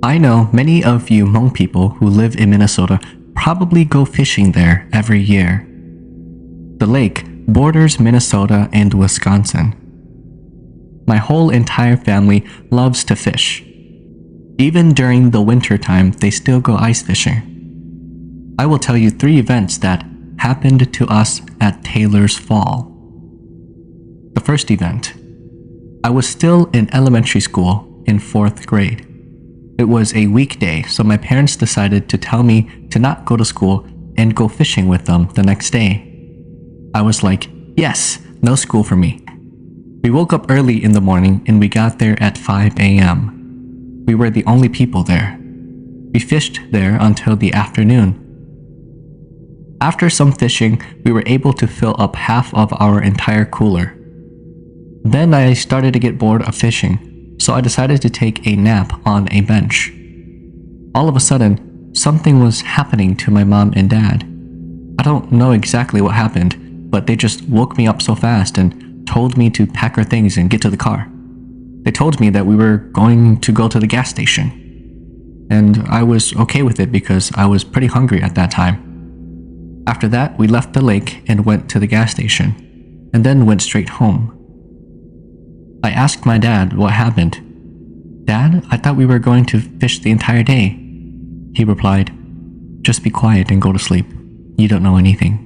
I know many of you Hmong people who live in Minnesota probably go fishing there every year. The lake borders Minnesota and Wisconsin. My whole entire family loves to fish. Even during the winter time, they still go ice fishing. I will tell you 3 events that happened to us at Taylor's Fall. The first event. I was still in elementary school in 4th grade. It was a weekday, so my parents decided to tell me to not go to school and go fishing with them the next day. I was like, yes, no school for me. We woke up early in the morning and we got there at 5 a.m. We were the only people there. We fished there until the afternoon. After some fishing, we were able to fill up half of our entire cooler. Then I started to get bored of fishing, so I decided to take a nap on a bench. All of a sudden, something was happening to my mom and dad. I don't know exactly what happened, but they just woke me up so fast and told me to pack our things and get to the car. They told me that we were going to go to the gas station. And I was okay with it because I was pretty hungry at that time. After that, we left the lake and went to the gas station, and then went straight home. I asked my dad what happened. Dad, I thought we were going to fish the entire day. He replied, just be quiet and go to sleep. You don't know anything.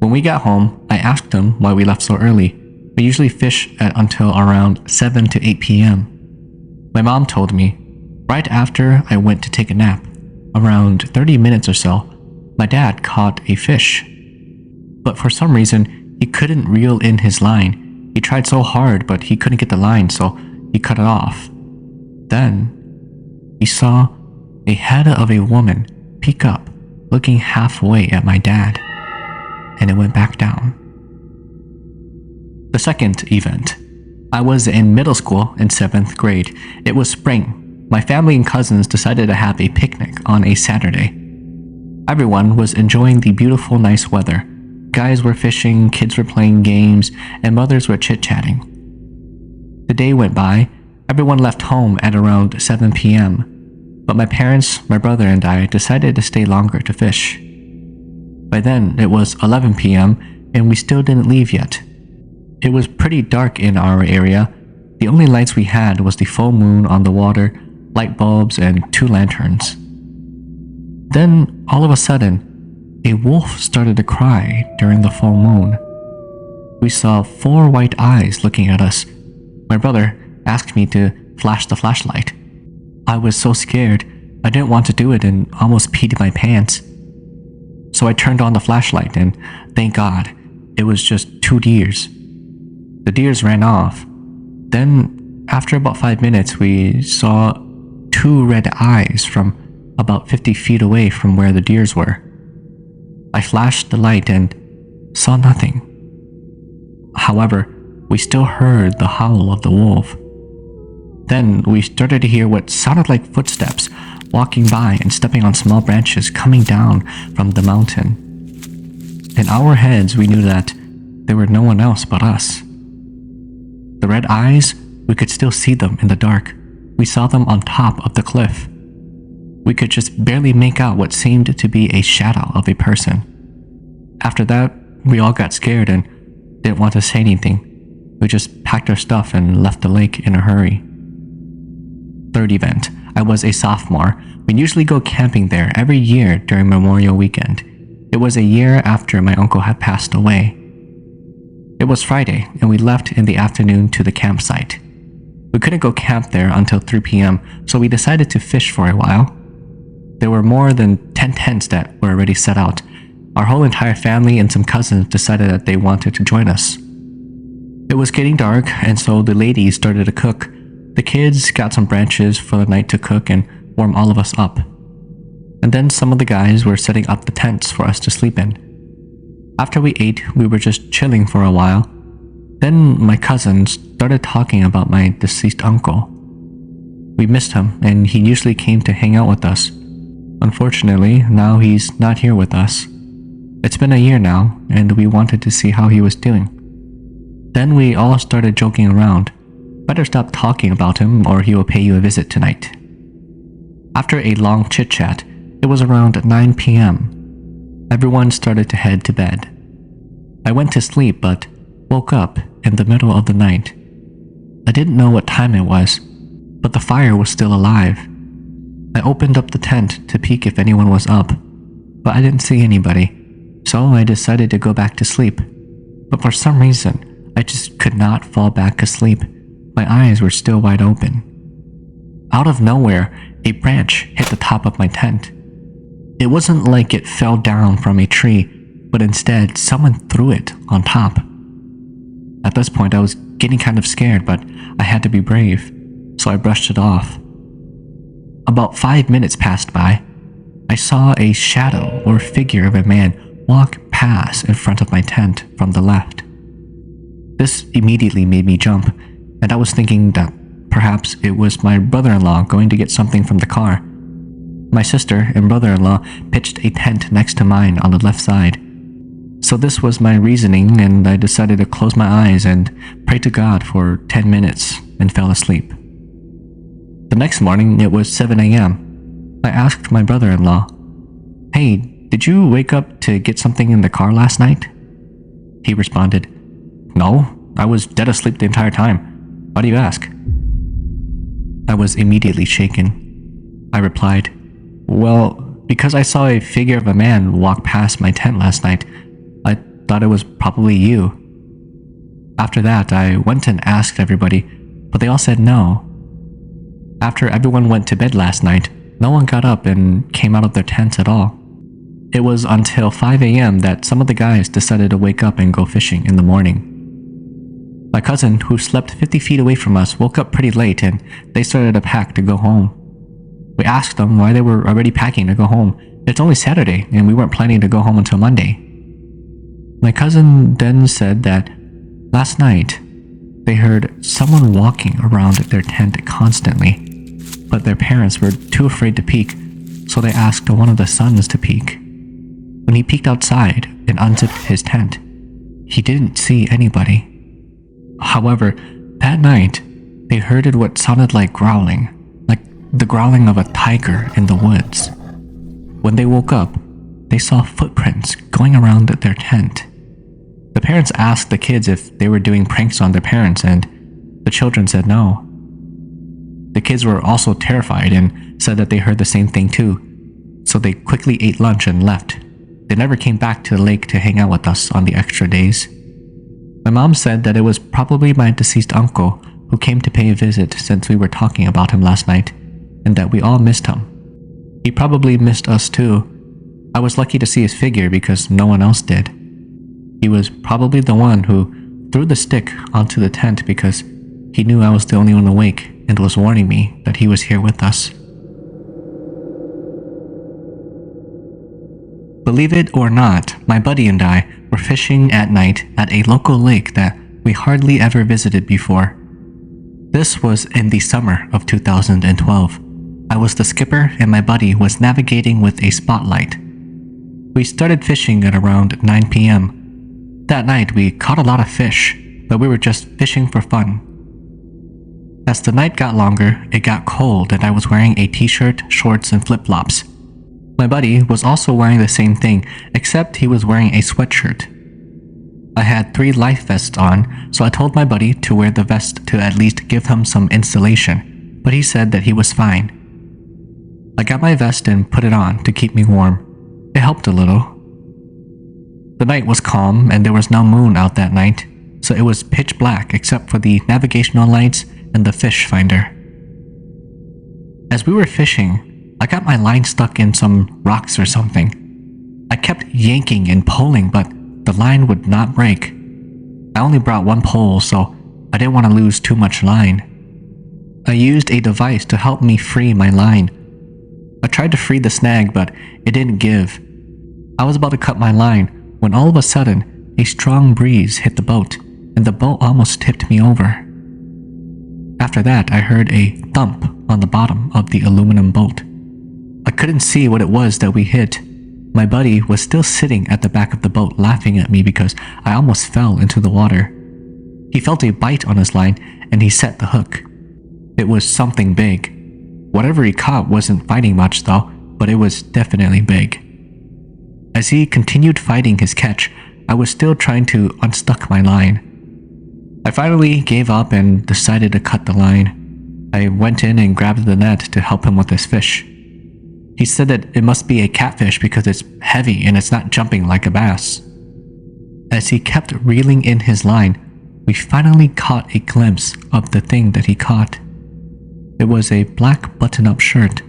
When we got home, I asked him why we left so early. We usually fish until around 7 to 8 p.m. My mom told me, right after I went to take a nap, around 30 minutes or so, my dad caught a fish. But for some reason, he couldn't reel in his line. He tried so hard, but he couldn't get the line, so he cut it off. Then, he saw a head of a woman peek up, looking halfway at my dad, and it went back down. The second event. I was in middle school in 7th grade. It was spring. My family and cousins decided to have a picnic on a Saturday. Everyone was enjoying the beautiful, nice weather. Guys were fishing, kids were playing games, and mothers were chit-chatting. The day went by. Everyone left home at around 7 p.m. But my parents, my brother, and I decided to stay longer to fish. By then, it was 11 p.m., and we still didn't leave yet. It was pretty dark in our area. The only lights we had was the full moon on the water, light bulbs, and 2 lanterns. Then, all of a sudden, a wolf started to cry during the full moon. We saw 4 white eyes looking at us. My brother asked me to flash the flashlight. I was so scared, I didn't want to do it and almost peed my pants. So I turned on the flashlight and, thank God, it was just 2 deers. The deers ran off. Then, after about 5 minutes, we saw 2 red eyes from about 50 feet away from where the deers were. I flashed the light and saw nothing. However, we still heard the howl of the wolf. Then we started to hear what sounded like footsteps walking by and stepping on small branches coming down from the mountain. In our heads, we knew that there were no one else but us. The red eyes, we could still see them in the dark. We saw them on top of the cliff. We could just barely make out what seemed to be a shadow of a person. After that, we all got scared and didn't want to say anything. We just packed our stuff and left the lake in a hurry. Third event. I was a sophomore. We usually go camping there every year during Memorial Weekend. It was a year after my uncle had passed away. It was Friday, and we left in the afternoon to the campsite. We couldn't go camp there until 3 p.m., so we decided to fish for a while. There were more than 10 tents that were already set out. Our whole entire family and some cousins decided that they wanted to join us. It was getting dark, and so the ladies started to cook. The kids got some branches for the night to cook and warm all of us up. And then some of the guys were setting up the tents for us to sleep in. After we ate, we were just chilling for a while. Then my cousins started talking about my deceased uncle. We missed him, and he usually came to hang out with us. Unfortunately, now he's not here with us. It's been a year now, and we wanted to see how he was doing. Then we all started joking around. Better stop talking about him or he will pay you a visit tonight. After a long chit-chat, it was around 9 p.m. Everyone started to head to bed. I went to sleep but woke up in the middle of the night. I didn't know what time it was, but the fire was still alive. I opened up the tent to peek if anyone was up, but I didn't see anybody, so I decided to go back to sleep. But for some reason, I just could not fall back asleep. My eyes were still wide open. Out of nowhere, a branch hit the top of my tent. It wasn't like it fell down from a tree, but instead someone threw it on top. At this point, I was getting kind of scared, but I had to be brave, so I brushed it off. About 5 minutes passed by. I saw a shadow or figure of a man walk past in front of my tent from the left. This immediately made me jump, and I was thinking that perhaps it was my brother-in-law going to get something from the car. My sister and brother-in-law pitched a tent next to mine on the left side. So this was my reasoning, and I decided to close my eyes and pray to God for 10 minutes and fell asleep. The next morning, it was 7 a.m. I asked my brother-in-law, "Hey, did you wake up to get something in the car last night?" He responded, "No, I was dead asleep the entire time. Why do you ask?" I was immediately shaken. I replied, "Well, because I saw a figure of a man walk past my tent last night, I thought it was probably you." After that, I went and asked everybody, but they all said no. After everyone went to bed last night, no one got up and came out of their tents at all. It was until 5 a.m. that some of the guys decided to wake up and go fishing in the morning. My cousin, who slept 50 feet away from us, woke up pretty late and they started to pack to go home. We asked them why they were already packing to go home. It's only Saturday and we weren't planning to go home until Monday. My cousin then said that last night they heard someone walking around their tent constantly, but their parents were too afraid to peek, so they asked one of the sons to peek. When he peeked outside and unzipped his tent, he didn't see anybody. However, that night, they heard what sounded like growling, like the growling of a tiger in the woods. When they woke up, they saw footprints going around their tent. The parents asked the kids if they were doing pranks on their parents, and the children said no. The kids were also terrified and said that they heard the same thing too, so they quickly ate lunch and left. They never came back to the lake to hang out with us on the extra days. My mom said that it was probably my deceased uncle who came to pay a visit since we were talking about him last night, and that we all missed him. He probably missed us too. I was lucky to see his figure because no one else did. He was probably the one who threw the stick onto the tent because he knew I was the only one awake and was warning me that he was here with us. Believe it or not, my buddy and I were fishing at night at a local lake that we hardly ever visited before. This was in the summer of 2012. I was the skipper and my buddy was navigating with a spotlight. We started fishing at around 9 p.m. That night we caught a lot of fish, but we were just fishing for fun. As the night got longer, it got cold and I was wearing a t-shirt, shorts, and flip-flops. My buddy was also wearing the same thing, except he was wearing a sweatshirt. I had 3 life vests on, so I told my buddy to wear the vest to at least give him some insulation, but he said that he was fine. I got my vest and put it on to keep me warm. It helped a little. The night was calm and there was no moon out that night, so it was pitch black except for the navigational lights and the fish finder. As we were fishing, I got my line stuck in some rocks or something. I kept yanking and pulling, but the line would not break. I only brought 1 pole, so I didn't want to lose too much line. I used a device to help me free my line. I tried to free the snag, but it didn't give. I was about to cut my line when all of a sudden, a strong breeze hit the boat, and the boat almost tipped me over. After that, I heard a thump on the bottom of the aluminum boat. I couldn't see what it was that we hit. My buddy was still sitting at the back of the boat laughing at me because I almost fell into the water. He felt a bite on his line and he set the hook. It was something big. Whatever he caught wasn't fighting much though, but it was definitely big. As he continued fighting his catch, I was still trying to unstuck my line. I finally gave up and decided to cut the line. I went in and grabbed the net to help him with his fish. He said that it must be a catfish because it's heavy and it's not jumping like a bass. As he kept reeling in his line, we finally caught a glimpse of the thing that he caught. It was a black button-up shirt.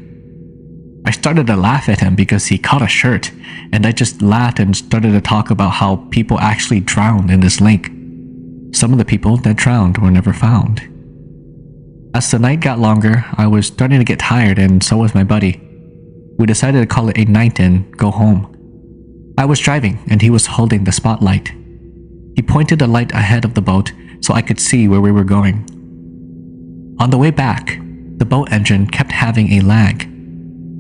I started to laugh at him because he caught a shirt, and I just laughed and started to talk about how people actually drowned in this lake. Some of the people that drowned were never found. As the night got longer, I was starting to get tired, and so was my buddy. We decided to call it a night and go home. I was driving, and he was holding the spotlight. He pointed the light ahead of the boat so I could see where we were going. On the way back, the boat engine kept having a lag.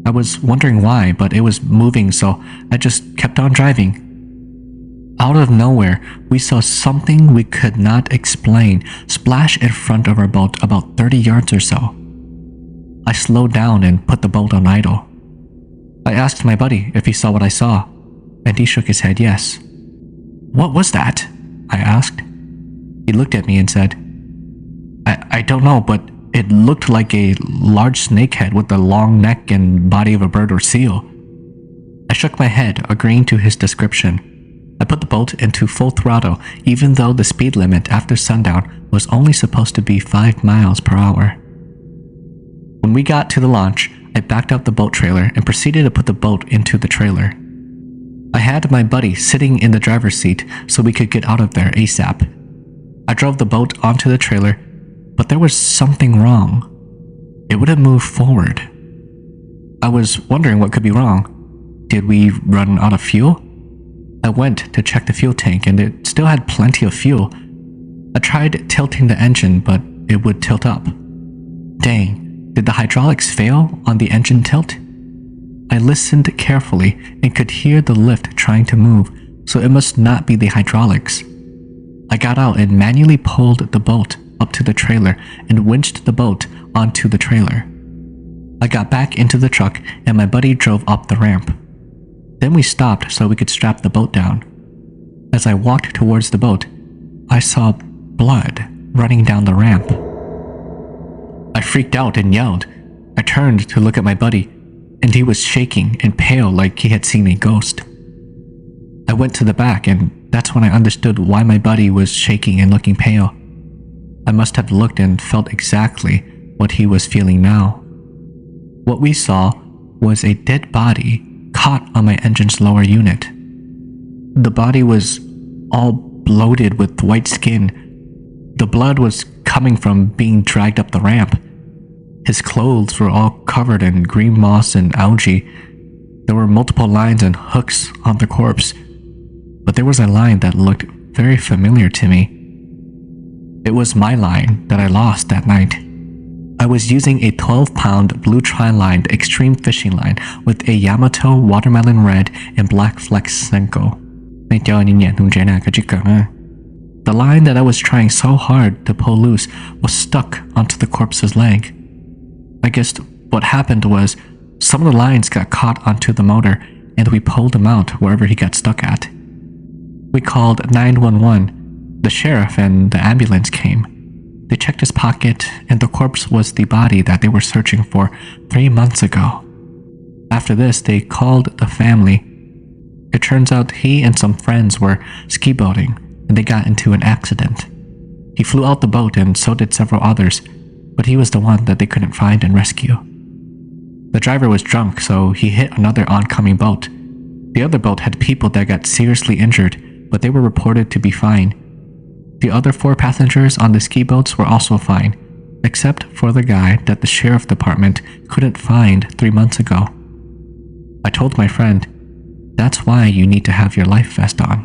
I was wondering why, but it was moving, so I just kept on driving. Out of nowhere, we saw something we could not explain splash in front of our boat about 30 yards or so. I slowed down and put the boat on idle. I asked my buddy if he saw what I saw, and he shook his head yes. "What was that?" I asked. He looked at me and said, I don't know, but it looked like a large snakehead with the long neck and body of a bird or seal. I shook my head, agreeing to his description. I put the boat into full throttle, even though the speed limit after sundown was only supposed to be 5 miles per hour. When we got to the launch, I backed up the boat trailer and proceeded to put the boat into the trailer. I had my buddy sitting in the driver's seat so we could get out of there ASAP. I drove the boat onto the trailer, but there was something wrong. It wouldn't move forward. I was wondering what could be wrong. Did we run out of fuel? I went to check the fuel tank and it still had plenty of fuel. I tried tilting the engine, but it would tilt up. Dang, did the hydraulics fail on the engine tilt? I listened carefully and could hear the lift trying to move, so it must not be the hydraulics. I got out and manually pulled the boat up to the trailer and winched the boat onto the trailer. I got back into the truck and my buddy drove up the ramp. Then we stopped so we could strap the boat down. As I walked towards the boat, I saw blood running down the ramp. I freaked out and yelled. I turned to look at my buddy, and he was shaking and pale like he had seen a ghost. I went to the back, and that's when I understood why my buddy was shaking and looking pale. I must have looked and felt exactly what he was feeling now. What we saw was a dead body caught on my engine's lower unit. The body was all bloated with white skin. The blood was coming from being dragged up the ramp. His clothes were all covered in green moss and algae. There were multiple lines and hooks on the corpse, but there was a line that looked very familiar to me. It was my line that I lost that night. I was using a 12-pound blue tri-lined extreme fishing line with a Yamato watermelon red and black flex Senko. The line that I was trying so hard to pull loose was stuck onto the corpse's leg. I guess what happened was some of the lines got caught onto the motor and we pulled him out wherever he got stuck at. We called 911. The sheriff and the ambulance came. They checked his pocket, and the corpse was the body that they were searching for 3 months ago. After this, they called the family. It turns out he and some friends were ski boating, and they got into an accident. He flew out the boat, and so did several others, but he was the one that they couldn't find and rescue. The driver was drunk, so he hit another oncoming boat. The other boat had people that got seriously injured, but they were reported to be fine. The other 4 passengers on the ski boats were also fine, except for the guy that the sheriff department couldn't find 3 months ago. I told my friend, "That's why you need to have your life vest on."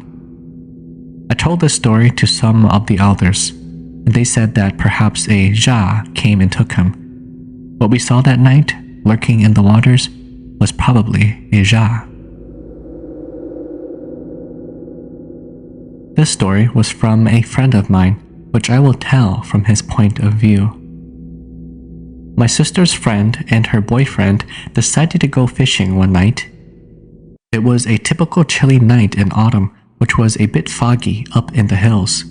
I told this story to some of the elders, and they said that perhaps a Ja came and took him. What we saw that night, lurking in the waters, was probably a Ja. This story was from a friend of mine, which I will tell from his point of view. My sister's friend and her boyfriend decided to go fishing one night. It was a typical chilly night in autumn, which was a bit foggy up in the hills.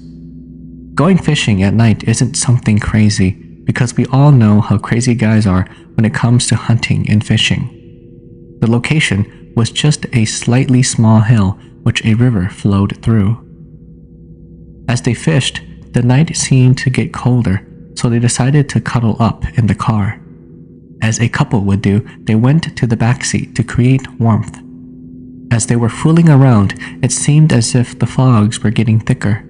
Going fishing at night isn't something crazy, because we all know how crazy guys are when it comes to hunting and fishing. The location was just a slightly small hill which a river flowed through. As they fished, the night seemed to get colder, so they decided to cuddle up in the car. As a couple would do, they went to the backseat to create warmth. As they were fooling around, it seemed as if the fogs were getting thicker.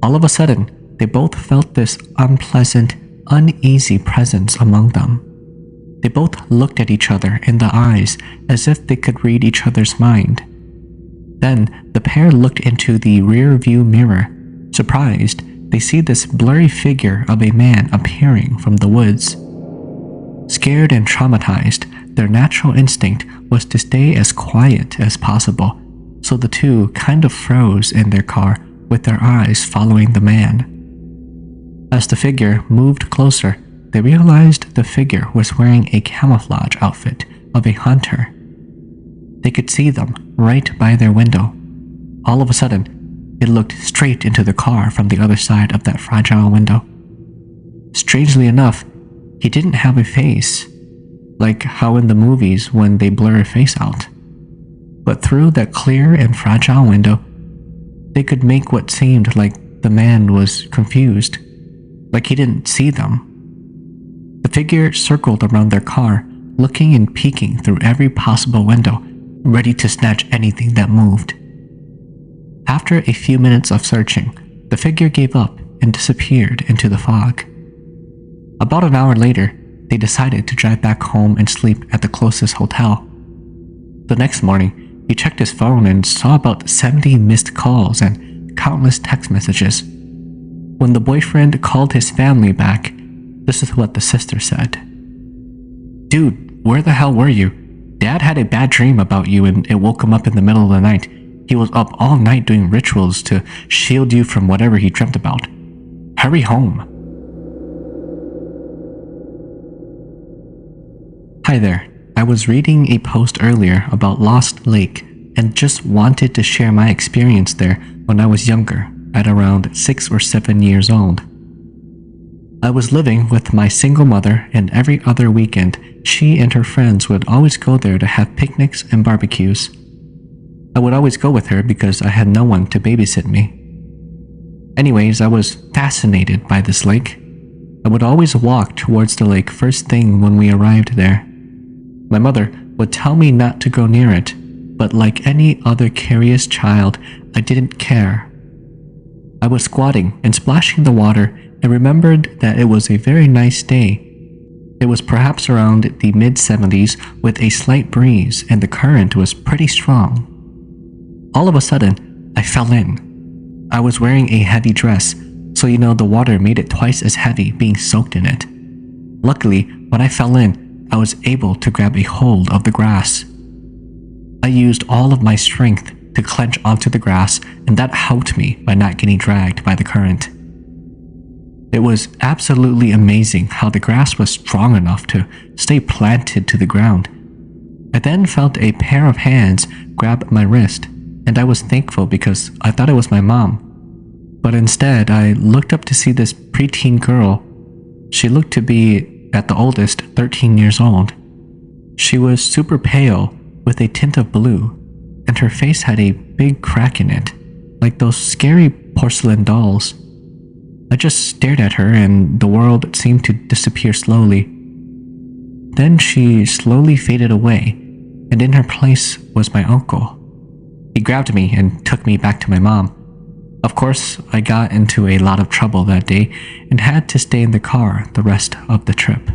All of a sudden, they both felt this unpleasant, uneasy presence among them. They both looked at each other in the eyes as if they could read each other's mind. Then, the pair looked into the rear view mirror. Surprised, they see this blurry figure of a man appearing from the woods. Scared and traumatized, their natural instinct was to stay as quiet as possible, so the two kind of froze in their car with their eyes following the man. As the figure moved closer, they realized the figure was wearing a camouflage outfit of a hunter. They could see them right by their window. All of a sudden, it looked straight into the car from the other side of that fragile window. Strangely enough, he didn't have a face, like how in the movies when they blur a face out. But through that clear and fragile window, they could make what seemed like the man was confused, like he didn't see them. The figure circled around their car, looking and peeking through every possible window, ready to snatch anything that moved. After a few minutes of searching, the figure gave up and disappeared into the fog. About an hour later, they decided to drive back home and sleep at the closest hotel. The next morning, he checked his phone and saw about 70 missed calls and countless text messages. When the boyfriend called his family back, this is what the sister said. "Dude, where the hell were you? Dad had a bad dream about you and it woke him up in the middle of the night. He was up all night doing rituals to shield you from whatever he dreamt about. Hurry home." Hi there. I was reading a post earlier about Lost Lake and just wanted to share my experience there when I was younger, at around 6 or 7 years old. I was living with my single mother, and every other weekend, she and her friends would always go there to have picnics and barbecues. I would always go with her because I had no one to babysit me. Anyways, I was fascinated by this lake. I would always walk towards the lake first thing when we arrived there. My mother would tell me not to go near it, but like any other curious child, I didn't care. I was squatting and splashing the water and remembered that it was a very nice day. It was perhaps around the mid-70s with a slight breeze and the current was pretty strong. All of a sudden, I fell in. I was wearing a heavy dress, so the water made it twice as heavy being soaked in it. Luckily, when I fell in, I was able to grab a hold of the grass. I used all of my strength to clench onto the grass, and that helped me by not getting dragged by the current. It was absolutely amazing how the grass was strong enough to stay planted to the ground. I then felt a pair of hands grab my wrist, and I was thankful because I thought it was my mom. But instead, I looked up to see this preteen girl. She looked to be, at the oldest, 13 years old. She was super pale with a tint of blue, and her face had a big crack in it, like those scary porcelain dolls. I just stared at her and the world seemed to disappear slowly. Then she slowly faded away, and in her place was my uncle. He grabbed me and took me back to my mom. Of course, I got into a lot of trouble that day and had to stay in the car the rest of the trip.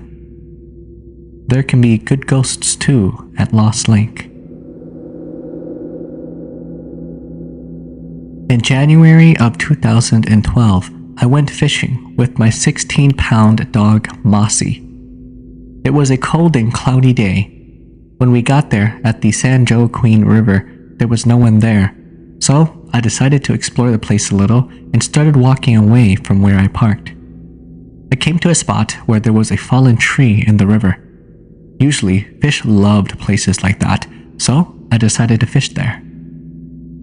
There can be good ghosts too at Lost Lake. In January of 2012, I went fishing with my 16-pound dog, Mossy. It was a cold and cloudy day. When we got there at the San Joaquin River, there was no one there, so I decided to explore the place a little and started walking away from where I parked. I came to a spot where there was a fallen tree in the river. Usually, fish loved places like that, so I decided to fish there.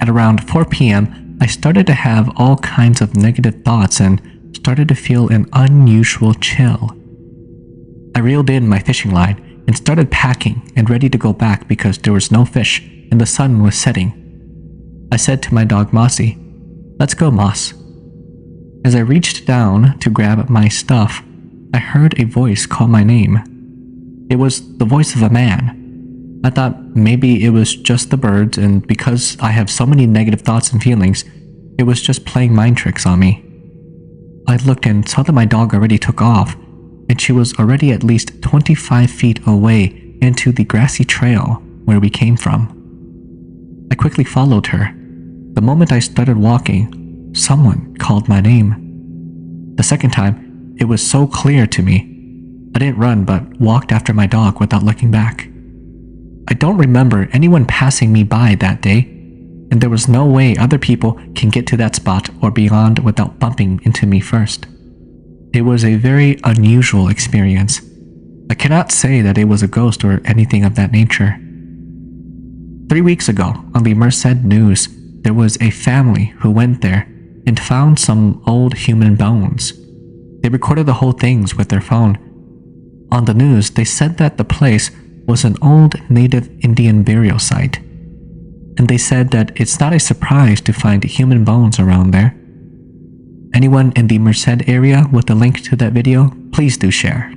At around 4 p.m., I started to have all kinds of negative thoughts and started to feel an unusual chill. I reeled in my fishing line and started packing and ready to go back because there was no fish and the sun was setting. I said to my dog Mossy, "Let's go, Moss." As I reached down to grab my stuff, I heard a voice call my name. It was the voice of a man. I thought maybe it was just the birds, and because I have so many negative thoughts and feelings, it was just playing mind tricks on me. I looked and saw that my dog already took off, and she was already at least 25 feet away into the grassy trail where we came from. I quickly followed her. The moment I started walking, someone called my name. The second time, it was so clear to me. I didn't run but walked after my dog without looking back. I don't remember anyone passing me by that day, and there was no way other people can get to that spot or beyond without bumping into me first. It was a very unusual experience. I cannot say that it was a ghost or anything of that nature. 3 weeks ago, on the Merced News, there was a family who went there and found some old human bones. They recorded the whole things with their phone. On the news, they said that the place was an old native Indian burial site. And they said that it's not a surprise to find human bones around there. Anyone in the Merced area with a link to that video, please do share.